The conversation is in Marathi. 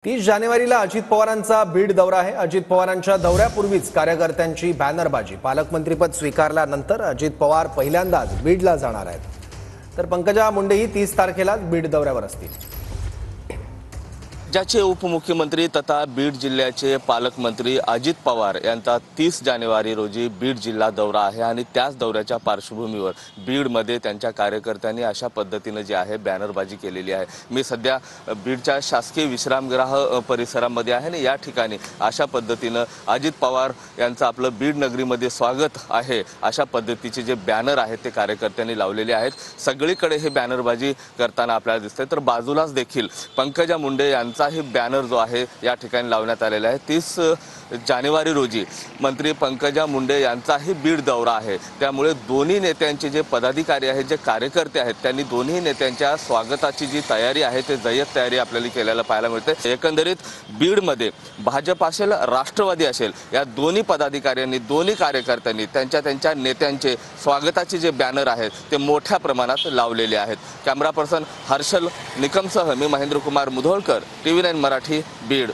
30 जानेवारीला अजित पवारांचा बीड दौरा आहे। अजित पवारांच्या दौऱ्यापूर्वीच कार्यकर्त्यांची बॅनरबाजी। पालकमंत्रीपद स्वीकारल्यानंतर अजित पवार पहिल्यांदाच बीडला जाणार आहेत। तर पंकजा मुंडेही 30 तारखेला बीड दौऱ्यावर असतील। राज्याचे उपमुख्यमंत्री तथा बीड जिल्ह्याचे पालकमंत्री अजित पवार यांचा 30 जानेवारी रोजी बीड जिल्हा दौरा आहे आणि त्याच दौऱ्याच्या पार्श्वभूमीवर बीडमध्ये त्यांच्या कार्यकर्त्यांनी अशा पद्धतीने जे आहे बॅनरबाजी केलेली आहे। मी सध्या बीडच्या शासकीय विश्रामगृह परिसरामध्ये आहे आणि या ठिकाणी अशा पद्धतीने अजित पवार यांचं आपलं बीड नगरीमध्ये स्वागत आहे अशा पद्धतीचे जे बॅनर आहेत ते कार्यकर्त्यांनी लावलेले आहेत। सगळीकडे हे बॅनरबाजी करताना आपल्याला दिसतंय। तर बाजूलाच देखील पंकजा मुंडे यांचा ही बॅनर जो आहे या ठिकाणी लावण्यात आलेला आहे। 30 जानेवारी रोजी मंत्री पंकजा मुंडे यांचाही बीड दौरा आहे। त्यामुळे दोन्ही नेत्यांचे जे पदाधिकारी आहेत, जे कार्यकर्ते आहेत, त्यांनी दोन्ही नेत्यांच्या स्वागताची जी तयारी आहे ते जय्यत तयारी आपल्याला केलेला पाहायला मिळते। एकंदरीत बीडमध्ये भाजप असेल, राष्ट्रवादी असेल, या दोन्ही पदाधिकाऱ्यांनी, दोन्ही कार्यकर्त्यांनी त्यांच्या नेत्यांचे स्वागताचे जे बॅनर आहेत ते मोठ्या प्रमाणात लावलेले आहेत। कॅमेरा पर्सन हर्षल निकमसह मी महेंद्रकुमार मुधोळकर, TV9 मराठी, बीड।